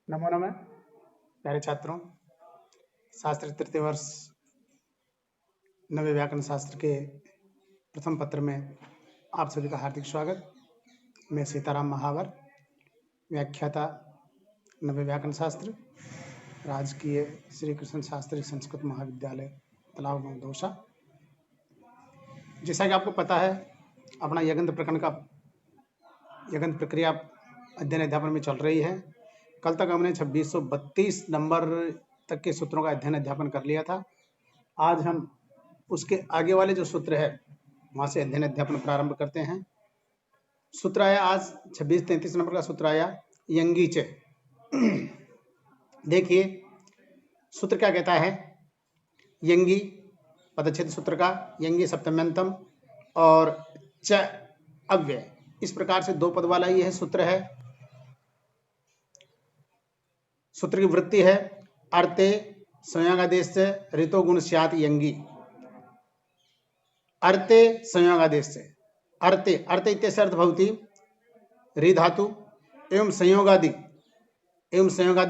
नमो नमः प्यारे छात्रों। शास्त्र तृतीय वर्ष नवे व्याकरण शास्त्र के प्रथम पत्र में आप सभी का हार्दिक स्वागत। मैं सीताराम महावर, व्याख्याता नवे व्याकरण शास्त्र, राजकीय श्री कृष्ण शास्त्री संस्कृत महाविद्यालय तलाव गांव दौसा। जैसा कि आपको पता है, अपना यगंत प्रकरण का यगंत प्रक्रिया अध्ययन अध्यापन में चल रही है। कल तक हमने 2632 नंबर तक के सूत्रों का अध्ययन अध्यापन कर लिया था। आज हम उसके आगे वाले जो सूत्र है वहां से अध्ययन अध्यापन प्रारंभ करते हैं। सूत्र आया आज 2633 नंबर का सूत्र आया यंगी च। देखिए सूत्र क्या कहता है। यंगी पदच्छेद सूत्र का यंगी सप्तम्यंतम और च अव्यय, इस प्रकार से दो पद वाला यह सूत्र है। सूत्र की वृत्ति है अर्थे संयोगादेश से ऋतो गुण स्यात् यंगी। अर्थे संयोगादेश से अर्थे अर्थ इत्यस्य अर्थ भवति रि धातु एवं संयोगादि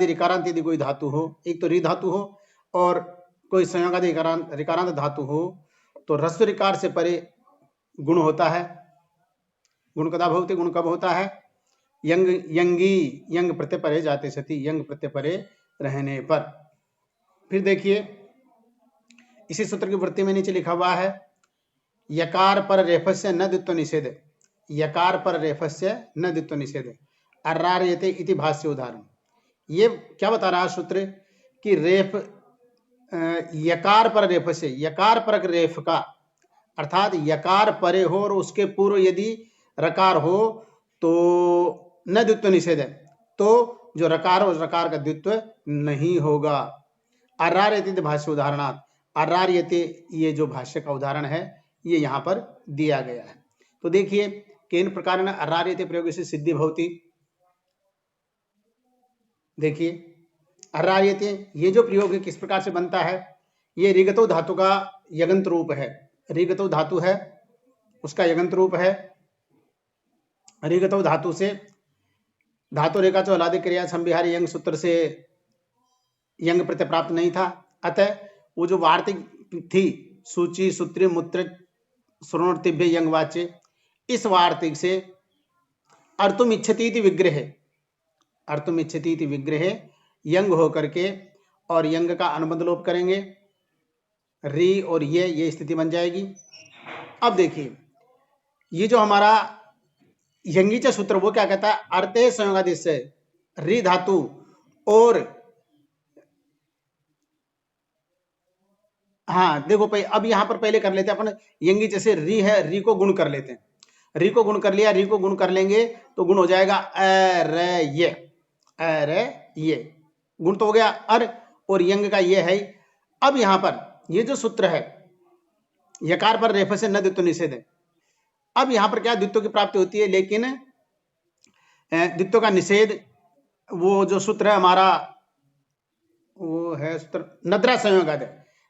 ऋकारांत यदि कोई धातु हो, एक तो रि धातु हो और कोई संयोगादि ऋकारांत धातु हो तो ह्रस्व ऋकार से परे गुण होता है। गुण कदा भवति, गुण कब होता है? यंग यंगी यंग प्रत्यय परे जाते सति, यंग प्रत्यय परे रहने पर। फिर देखिए इसी सूत्र की वृत्ति में नीचे लिखा हुआ है यकार पर रेफस्य न द्वित्व निषेध। यकार पर रेफस्य न द्वित्व निषेध अर्रार्यते इति भाष्य उदाहरण। ये क्या बता रहा है सूत्र कि रेफ यकार पर रेफस्य, यकार पर रेफ का अर्थात यकार परे हो और उसके पूर्व यदि रकार हो तो न द्वित्व निषेध है, तो जो रकार हो उस रकार का द्वित्व नहीं होगा। अर्रार्यते भाष्य उदाहरणात्, अर्रार्यते ये जो भाष्य का उदाहरण है ये यहाँ पर दिया गया है। तो देखिए केन प्रकार न अर्रार्यते प्रयोग से सिद्धि भवति। देखिए अर्रार्यते ये जो प्रयोग है किस प्रकार से बनता है। ये ऋगतो धातु का यगंत रूप है। ऋगतो धातु है उसका यगंत रूप है। ऋगतो धातु से धातु रेखा चो हलादि क्रिया संविहारी यंग सूत्र से यंग प्रत्यय प्राप्त नहीं था। अतः वो जो वार्तिक थी सूची सूत्री मूत्र श्रोणोर्तिभ्य यंग वाच्य, इस वार्तिक से अर्तुम इच्छति विग्रह, अर्तुम इच्छति विग्रह यंग होकर के और यंग का अनुबंध लोप करेंगे, री और ये स्थिति बन जाएगी। अब देखिए ये जो हमारा यंगीच सूत्र वो क्या कहता है, अर्थे संयोगादेश से री धातु और हाँ देखो अब यहां पर पहले कर लेते हैं अपन यंगी जैसे री है, री को गुण कर लेते हैं। री को गुण कर लिया, री को गुण कर लेंगे तो गुण हो जाएगा ये गुण तो हो गया अर और यंग का ये है। अब यहां पर ये जो सूत्र है यकार पर रेफ से न द्वित्व निषेध है। अब यहां पर क्या द्वित्व की प्राप्ति होती है, लेकिन द्वित्व का निषेध वो जो सूत्र है हमारा वो है सूत्र नद्रा संयोगाद।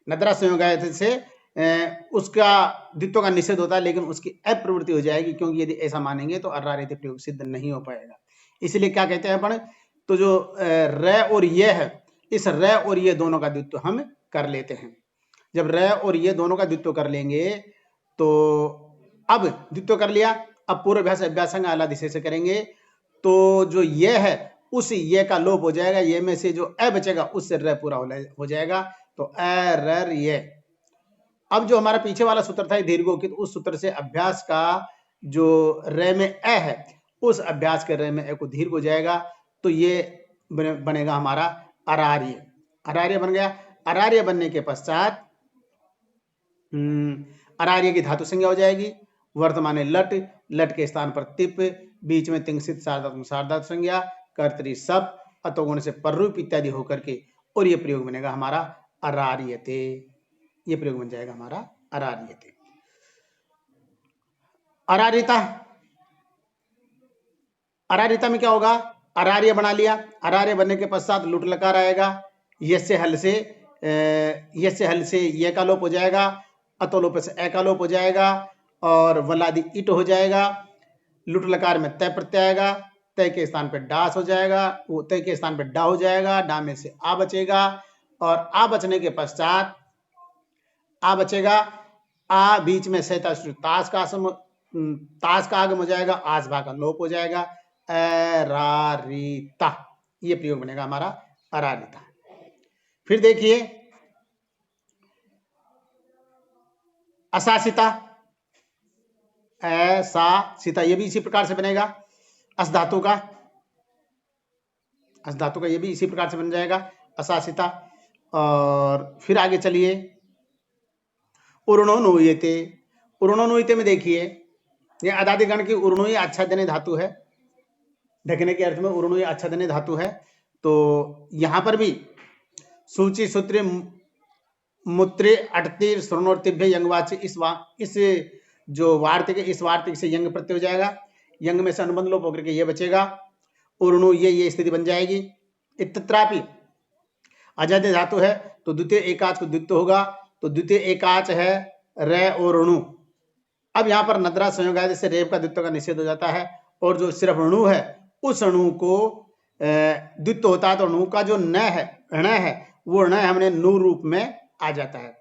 नद्रा संयोगाद से उसका द्वित्व का निषेध होता है, लेकिन उसकी अप्रवृत्ति हो जाएगी, क्योंकि यदि ऐसा मानेंगे तो अर्रार्यते प्रयोग सिद्ध नहीं हो पाएगा। इसलिए क्या कहते हैं अपन, तो जो र और ये है, इस र और ये दोनों का द्वित्व हम कर लेते हैं। जब र और ये दोनों का द्वित्व कर लेंगे तो अब द्वित्व कर लिया, अब पूर्वाभ्यास अभ्यासंग आलादिशे से करेंगे तो जो ये है उस ये का लोप हो जाएगा, ये में से जो अ बचेगा उससे र पूरा हो जाएगा, तो अ ये। अब जो हमारा पीछे वाला सूत्र था दीर्घोकित, उस सूत्र से अभ्यास का जो र में अ है उस अभ्यास के र में अ को दीर्घ हो जाएगा, तो ये बनेगा हमारा अरार्य। अरार्य बन गया। अरार्य बनने के पश्चात अरार्य की धातु संज्ञा हो जाएगी, वर्तमान लट, लट के स्थान पर तिप, बीच में तिंगसित सार्वधातु संज्ञा, कर्तरी सप, अतोगुण से पररूप इत्यादि होकर के, और ये प्रयोग बनेगा हमारा अरार्यते। ये प्रयोग बन जाएगा हमारा अरार्यते। अरार्यता, अरार्यता में क्या होगा, अरार्य बना लिया, अरार्य बनने के पश्चात लुट लकार आएगा, यस्य हल से ये का लोप हो जाएगा, अतो लोप से ए का लोप हो जाएगा और वलादि इट हो जाएगा। लुट लकार में तय प्रत्यय आएगा, तय के स्थान पे डास हो जाएगा, वो तय के स्थान पे डा हो जाएगा, डा में से आ बचेगा, और आ बचने के पश्चात आ बचेगा, आ बीच में से ताश का आगम हो जाएगा, आस भा का लोप हो जाएगा, अरारिता, ये प्रयोग बनेगा हमारा अरारिता। फिर देखिए अशासिता, ऐसा सीता, ये भी इसी प्रकार से बनेगा। अस धातु का, अस धातु का ये भी इसी प्रकार से बन जाएगा, अशासिता। और फिर आगे चलिए उर्णोनुयते, उर्णोनुयते में देखिए ये अदादिगण की उर्णुय आच्छादनीय धातु है, ढकने के अर्थ में उर्णुय आच्छादनीय धातु है। तो यहां पर भी सूची सूत्र मूत्रे अटतिर स्वर्णोर्तिभ्य यंगवाची, इस जो वार्तिक, इस वार्तिक से यंग प्रत्यय हो जाएगा, यंग में से अनुबंध लोप होकर के ये बचेगा, उर्णु, ये स्थिति बन जाएगी। इत्यत्रापि अजाद्य धातु है तो द्वितीय एकाच को द्वित्व होगा, तो द्वितीय एकाच है रे और णु। अब यहाँ पर नद्रा संयोग आदि से रेप का द्वित्व का निषेध हो जाता है, और जो सिर्फ अणु है उस अणु को द्वित्व होता है, तो अणु का जो न है, ण है, वो ण हमने नु रूप में आ जाता है।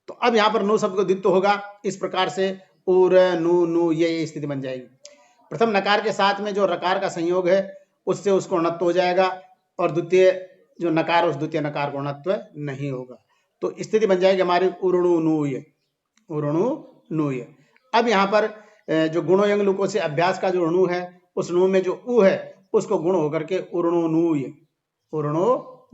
तो अब यहाँ पर नु शब्द को द्वित्व होगा, इस प्रकार से उर नु नु ये स्थिति बन जाएगी। प्रथम नकार के साथ में जो रकार का संयोग है उससे उसको णत्व हो जाएगा, और द्वितीय जो नकार उस द्वितीय नकार को णत्व नहीं होगा, तो स्थिति बन जाएगी हमारी उर्णु नूय, उर्णु नूय। अब यहाँ पर जो गुणो यंग लुको से अभ्यास का जो अणु है, उस अणु में जो उ है उसको गुण होकर के उर्णु नूय, उर्णु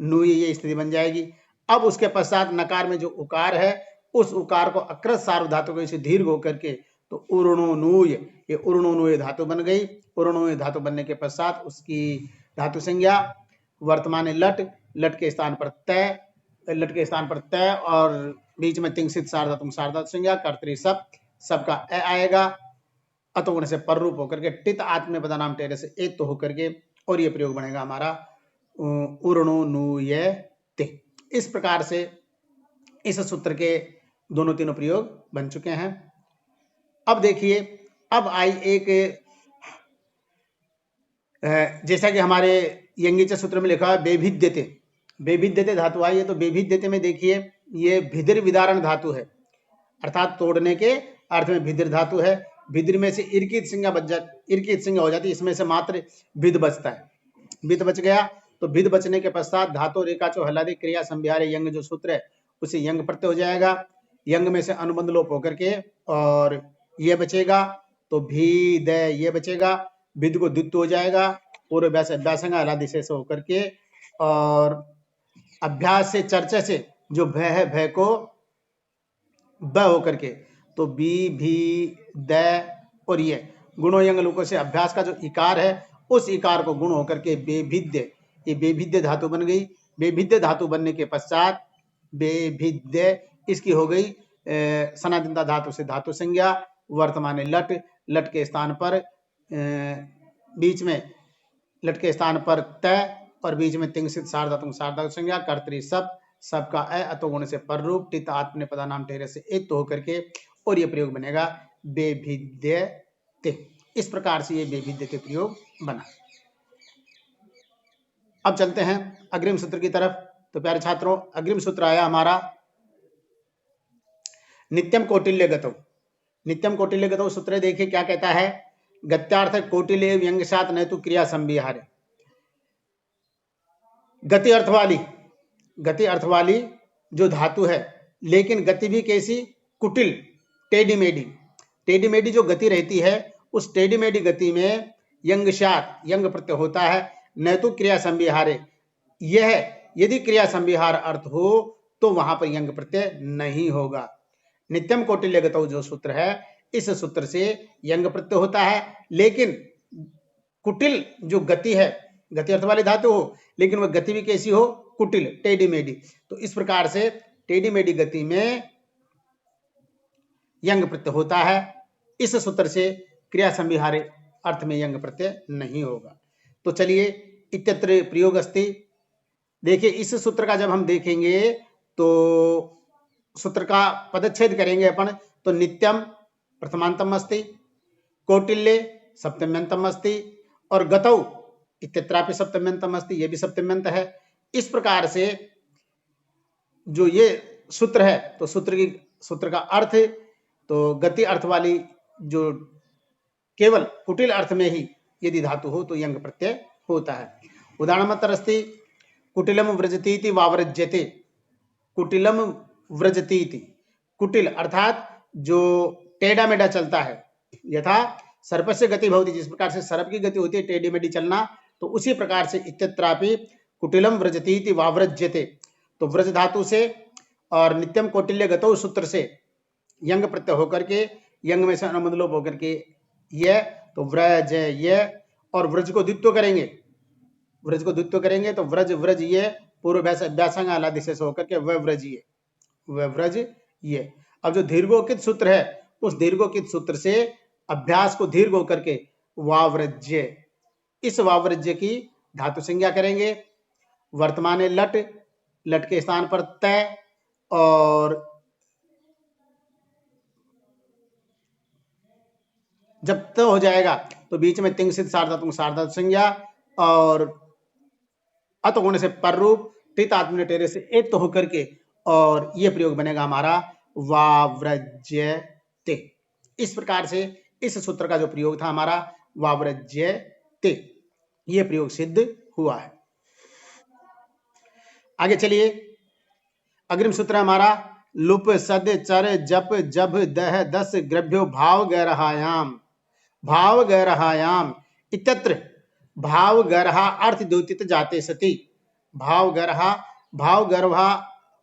नूय ये स्थिति बन जाएगी। अब उसके पश्चात नकार में जो उकार है उस उकार को अकृत सार्व धातु को इसे दीर्घ होकर के, तो उर्णु नूय, ये उर्णु नूय धातु बन गई। उर्णु नूय धातु बनने के पश्चात उसकी धातु संज्ञा वर्तमान लट, लट के स्थान पर तय, लट के स्थान पर तय, और बीच में तिंसित सार्वधातुक सार्वधातु संज्ञा, कर्तरी सब, सबका ए आएगा, अतोगुण से पर रूप होकर के टित आत्म पदानाम टेरे से ए तो होकर के, और ये प्रयोग बनेगा हमारा उर्णु नूयते। इस प्रकार से इस सूत्र के दोनों तीनों प्रयोग बन चुके हैं। अब देखिए, अब आई एक, जैसा कि हमारे यंगीच सूत्र में लिखा है बेभिद्यते, बेभिद्यते धातु आई है, तो बेभिद्यते में देखिए ये भिद्र विदारण धातु है, अर्थात तोड़ने के अर्थ में भिद्र धातु है। भिद्र में से इरकित संज्ञा बच जाती, इरकित संज्ञा हो जाती है, इसमें से मात्र भिद बचता है, भिद बच गया, तो भिद बचने के पश्चात धातु रेखा चो हलादि क्रिया संभिहारे यंग जो सूत्र है उसे यंग प्रत्यय हो जाएगा, यंग में से अनुबंध लोप होकर के, और ये बचेगा, तो भी द ये बचेगा, भिद को द्वित्व हो जाएगा, पूर्व व्यासंग हलादि से होकर के, और अभ्यास से चर्चा से जो भय है, भय को ब होकर के, तो बी भी द, और ये गुणो यंग लुको से अभ्यास का जो इकार है उस इकार को गुण होकर के बेभिद्य, ये बेभिद्य धातु बन गई। बेभिद्य धातु बनने के पश्चात बेभिद्य इसकी हो गई सनातनता धातु से धातु संज्ञा, वर्तमान लट, लट के स्थान पर बीच में लट के स्थान पर तय, और बीच में तिंसित सार्वधातुक सार्वधातुक संज्ञा, कर्तरी सब, सबका अ अतोगुण से पर रूप, टित आत्मने पदानाम ठहरे से एक तो होकर के, और ये प्रयोग बनेगा बेभिद्यते। इस प्रकार से ये बेभिद्यते प्रयोग बना। अब चलते हैं अग्रिम सूत्र की तरफ। तो प्यारे छात्रों, अग्रिम सूत्र आया हमारा नित्यम कौटिल्य गतौ। नित्यम कौटिल्य गतौ सूत्र देखिए क्या कहता है, गत्यार्थ कौटिल्य व्यंग्यसात न तो क्रिया संविहार। गति अर्थ वाली जो धातु है, लेकिन गति भी कैसी, कुटिल, टेढ़ी मेढ़ी, टेढ़ी मेढ़ी जो गति रहती है, उस टेढ़ी मेढ़ी गति में यंगशात, यंग प्रत्यय होता है, न तो क्रिया संविहारे, यह यदि क्रिया संविहार अर्थ हो तो वहां पर यंग प्रत्यय नहीं होगा। नित्यम कौटिल्य गतौ जो सूत्र है, इस सूत्र से यंग प्रत्यय होता है, लेकिन कुटिल जो गति है, गति अर्थ वाली धातु हो, लेकिन वह गति भी कैसी हो, कुटिल, टेढ़ी मेढ़ी। तो इस प्रकार से टेढ़ी मेढ़ी गति में यंग प्रत्यय होता है। इस सूत्र से क्रिया संविहारे अर्थ में यंग प्रत्यय नहीं होगा। तो चलिए, इत्यत्र प्रयोग अस्ति। देखिए, इस सूत्र का जब हम देखेंगे तो सूत्र का पदच्छेद करेंगे अपन, तो नित्यम प्रथमांतम अस्ति, कौटिल्य सप्तम्यंतम अस्ति, और गतौ इत्यत्रापि सप्तम्यन्तम अस्ति, ये भी सप्तम्यंत है। इस प्रकार से जो ये सूत्र है, तो सूत्र का अर्थ, तो गति अर्थ वाली जो केवल कुटिल अर्थ में ही यदि धातु हो तो यंग प्रत्यय होता है। उदाहरणमत्र अस्ति कुटिलम व्रजतीति वाव्रज्यते। कुटिलम व्रजतीति, कुटिल अर्थात जो टेढ़ा मेढ़ा चलता है, यथा सर्पस्य गति भवति, जिस प्रकार से सर्प की गति होती है टेढ़ी मेढ़ी चलना, तो उसी प्रकार से इत्यत्रापि कुटिलम व्रजतीति वाव्रज्यते, तो व्रज धातु से और नित्यम कौटिल्य गतौ सूत्र से यंग प्रत्यय होकर के, यंग में से अनुबंधलोप होकर के ये, तो व्रज ये, और व्रज को द्वित्व करेंगे, व्रज को द्वित्व करेंगे तो व्रज व्रज ये, पूर्व व्यासंग आलादि से होकर के व्रज ये, व्रज ये। अब जो दीर्घोकित सूत्र है, उस दीर्घोकित सूत्र से अभ्यास को दीर्घ होकर के वाव्रज्य, इस वाव्रज्य की धातु संज्ञा करेंगे। वर्तमान लट, लट के स्थान पर तय, और जब तय हो जाएगा तो बीच में तिंग सिद्ध सार्वधातुक सार्वधातु संज्ञा, और अत होने से पर रूप, टित आत्मने टेरे से एक तो होकर के, और ये प्रयोग बनेगा हमारा वाव्रज्यते। इस प्रकार से इस सूत्र का जो प्रयोग था हमारा वाव्रज्यते, ये प्रयोग सिद्ध हुआ है। आगे चलिए, अग्रिम सूत्र हमारा लुप सद चर जप जब दह दस ग्रभ्यो भाव गैरहायाम, भाव गैरहायाम इत्यत्र भाव गर्हा अर्थ द्योतित जाते सति, भाव गर्हा, भाव गर्भा,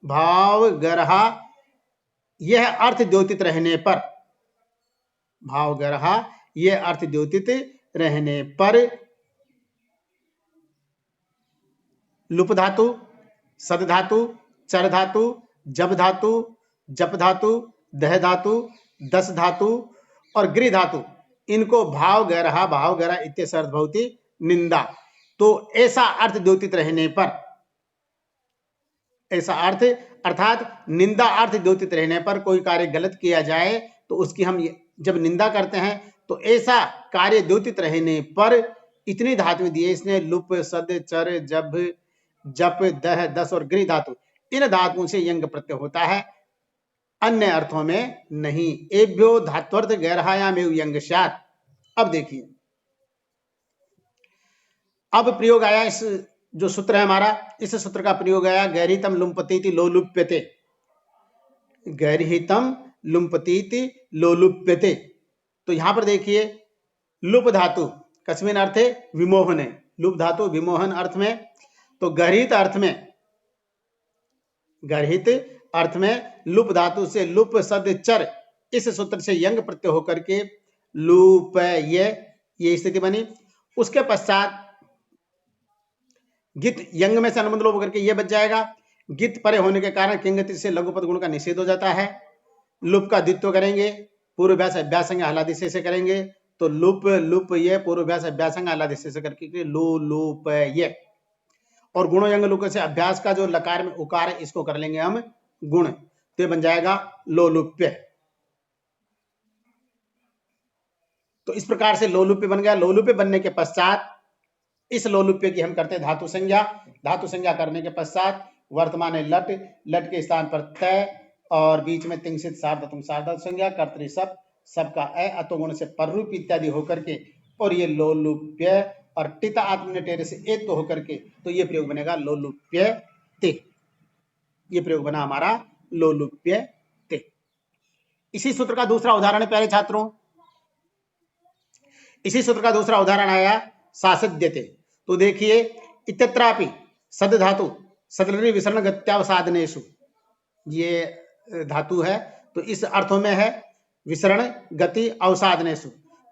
भाव गर्हा यह अर्थ द्योतित रहने पर, भाव गर्हा यह अर्थ द्योतित रहने पर लुप धातु, सद धातु, चर धातु, जब धातु, जप धातु, दह धातु, दस धातु और गृह धातु, इनको भाव गैरहा इत्यस्य अर्थ भवति निंदा। तो ऐसा अर्थ द्योतित रहने पर, ऐसा अर्थ अर्थात निंदा अर्थ द्योतित रहने पर कोई कार्य गलत किया जाए तो उसकी हम जब निंदा करते हैं तो ऐसा कार्य द्योतित रहने पर इतनी धातु दिए इसने, लुप सद चर जब जप दह दस और गृह धातु, इन धातुओं से यंग प्रत्यय होता है, अन्य अर्थों में नहीं। एभ्यो धात्वर्थ गैरहायाम एवं यंग स्यात्। अब देखिए, अब प्रयोग आया, इस जो सूत्र है हमारा, इस सूत्र का प्रयोग आया गैरहितम लुम्पतीति लोलुप्यते, गैरहितम लुम्पतीति लोलुप्यते। तो यहां पर देखिए लुप धातु कस्मिन अर्थे विमोहने, लुप धातु विमोहन अर्थ में, तो गरहित अर्थ में, गरहित अर्थ में लुप धातु से लुप सद चर, इस सूत्र से यंग प्रत्यय होकर के लुप ये स्थिति बनी। उसके पश्चात गित यंग में से अनुबंध लोप होकर के ये बच जाएगा। गित परे होने के कारण किंगति से लघुपद गुण का निषेध हो जाता है। लुप का द्वित्व करेंगे, पूर्वभ्यास अभ्यासंग हलादिशे से करेंगे, तो लुप लुप ये, पूर्वभ्यास अभ्यासंग हलादिशे से करके लू लुप ये, और गुणो यंग लुक से अभ्यास का जो लकार में उकार है इसको कर लेंगे हम गुण, तो ये बन जाएगा लोलुप्य। तो इस प्रकार से लोलुप्य बन गया। लोलुप्य बनने के पश्चात इस लोलुप्य की हम करते हैं धातु संज्ञा। धातु संज्ञा करने के पश्चात वर्तमान लट, लट के स्थान पर तय और बीच में तिंगसित सार्वधातुक सार्वधातुक संज्ञा, कर्तरी सब, सबका अ अतोगुण से पररूप इत्यादि होकर के, और ये लोलुप्य और टिता आत्मनेटेर से एक तो होकर के, तो ये प्रयोग बनेगा लोलुप्य ते। ये प्रयोग बना हमारा लोलुप्य ते। इसी सूत्र का दूसरा उदाहरण है प्यारे छात्रों, इसी सूत्र का दूसरा उदाहरण आया सासद्यते। तो देखिए इत्यत्रापि सद धातु सदलरी विसरण गत्यावसाधनेषु, ये धातु है तो इस अर्थों में है विसरण गति अवसाधनेषु।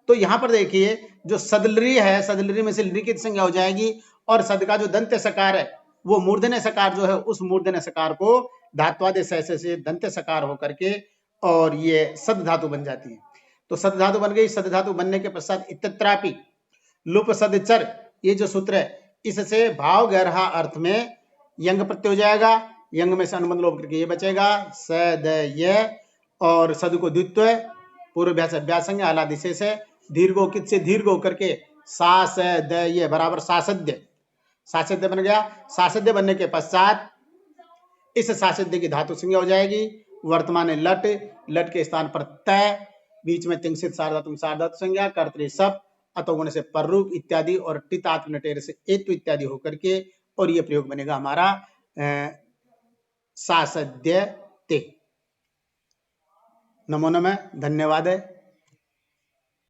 तो यहां पर देखिए जो सदलरी है, सदलरी में से लिखित संज्ञा हो जाएगी, और सद का जो दंत्य सकार है वो मूर्धन्य सकार जो है, उस मूर्धन्य सकार को धात्वादेश से दंत्य सकार होकर के और ये सद धातु बन जाती है। तो सद धातु बन गई। सद धातु बनने के पश्चात इत्यत्रापि लुप सद चर, ये जो सूत्र है इससे भाव गैरहा अर्थ में यंग प्रत्यय हो जाएगा। यंग में से अनुबंध लोप करके ये बचेगा सद ये, और सद को द्वित्व पूर्वभ्यास अभ्यासंग आलादिशे से दीर्घोकित से दीर्घ होकर के सासद्य बराबर सासद्य, सासद्य बन गया। सासद्य बनने के पश्चात इस सासद्य की धातु संज्ञा हो जाएगी वर्तमान लट, लट के स्थान पर तय, बीच में तिंसित सार्वधातुक सार्वधातु संज्ञा, कर्तरी सप, अतोगुण से पररूप इत्यादि और टित आत्मनेटेर से एत्व इत्यादि होकर के, और ये प्रयोग बनेगा हमारा सासद्य ते। नमो नमः, धन्यवाद है।